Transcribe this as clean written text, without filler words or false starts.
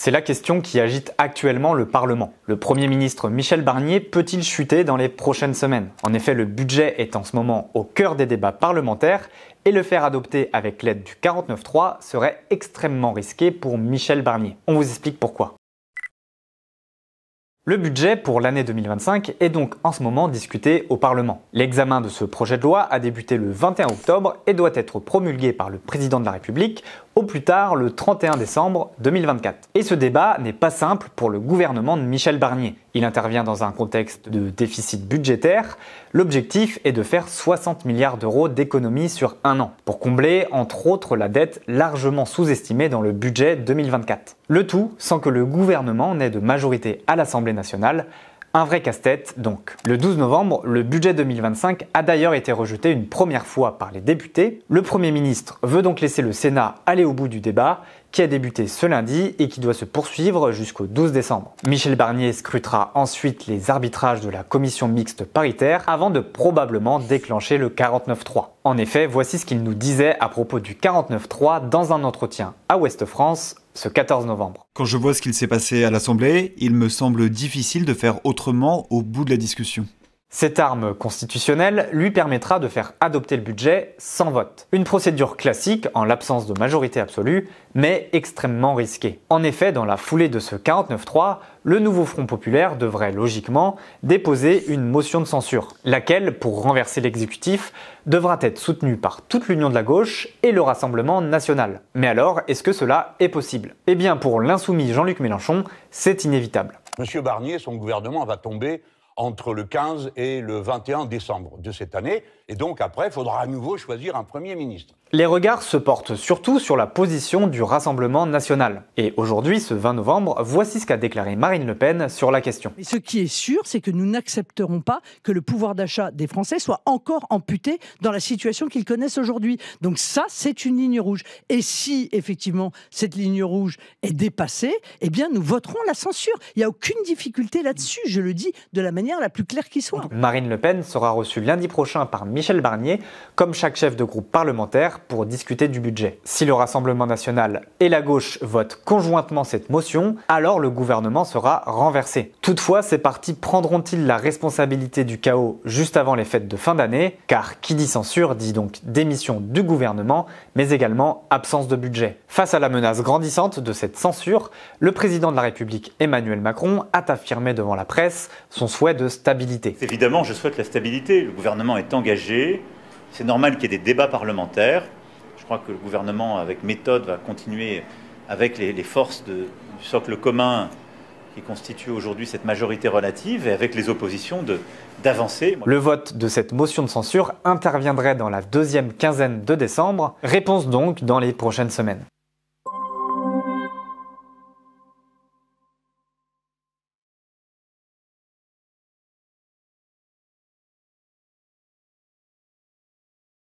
C'est la question qui agite actuellement le Parlement. Le Premier ministre Michel Barnier peut-il chuter dans les prochaines semaines? En effet, le budget est en ce moment au cœur des débats parlementaires et le faire adopter avec l'aide du 49.3 serait extrêmement risqué pour Michel Barnier. On vous explique pourquoi. Le budget pour l'année 2025 est donc en ce moment discuté au Parlement. L'examen de ce projet de loi a débuté le 21 octobre et doit être promulgué par le président de la République au plus tard le 31 décembre 2024. Et ce débat n'est pas simple pour le gouvernement de Michel Barnier. Il intervient dans un contexte de déficit budgétaire. L'objectif est de faire 60 milliards d'euros d'économies sur un an, pour combler entre autres la dette largement sous-estimée dans le budget 2024. Le tout sans que le gouvernement n'ait de majorité à l'Assemblée nationale. Un vrai casse-tête donc. Le 12 novembre, le budget 2025 a d'ailleurs été rejeté une première fois par les députés. Le Premier ministre veut donc laisser le Sénat aller au bout du débat, qui a débuté ce lundi et qui doit se poursuivre jusqu'au 12 décembre. Michel Barnier scrutera ensuite les arbitrages de la commission mixte paritaire avant de probablement déclencher le 49.3. En effet, voici ce qu'il nous disait à propos du 49.3 dans un entretien à Ouest France ce 14 novembre. Quand je vois ce qu'il s'est passé à l'Assemblée, il me semble difficile de faire autrement au bout de la discussion. Cette arme constitutionnelle lui permettra de faire adopter le budget sans vote. Une procédure classique en l'absence de majorité absolue, mais extrêmement risquée. En effet, dans la foulée de ce 49.3, le nouveau Front populaire devrait logiquement déposer une motion de censure, laquelle, pour renverser l'exécutif, devra être soutenue par toute l'union de la gauche et le Rassemblement national. Mais alors, est-ce que cela est possible? Eh bien, pour l'insoumis Jean-Luc Mélenchon, c'est inévitable. Monsieur Barnier, son gouvernement va tomber entre le 15 et le 21 décembre de cette année. Et donc après, il faudra à nouveau choisir un Premier ministre. Les regards se portent surtout sur la position du Rassemblement national. Et aujourd'hui, ce 20 novembre, voici ce qu'a déclaré Marine Le Pen sur la question. Et ce qui est sûr, c'est que nous n'accepterons pas que le pouvoir d'achat des Français soit encore amputé dans la situation qu'ils connaissent aujourd'hui. Donc ça, c'est une ligne rouge. Et si, effectivement, cette ligne rouge est dépassée, eh bien, nous voterons la censure. Il n'y a aucune difficulté là-dessus, je le dis de la manière la plus claire qui soit. Marine Le Pen sera reçue lundi prochain par Michel Barnier, comme chaque chef de groupe parlementaire, pour discuter du budget. Si le Rassemblement national et la gauche votent conjointement cette motion, alors le gouvernement sera renversé. Toutefois, ces partis prendront-ils la responsabilité du chaos juste avant les fêtes de fin d'année? Car qui dit censure dit donc démission du gouvernement, mais également absence de budget. Face à la menace grandissante de cette censure, le président de la République Emmanuel Macron a affirmé devant la presse son souhait de stabilité. Évidemment, je souhaite la stabilité. Le gouvernement est engagé. C'est normal qu'il y ait des débats parlementaires. Je crois que le gouvernement, avec méthode, va continuer avec les forces du socle commun qui constitue aujourd'hui cette majorité relative et avec les oppositions d'avancer. Le vote de cette motion de censure interviendrait dans la deuxième quinzaine de décembre. Réponse donc dans les prochaines semaines.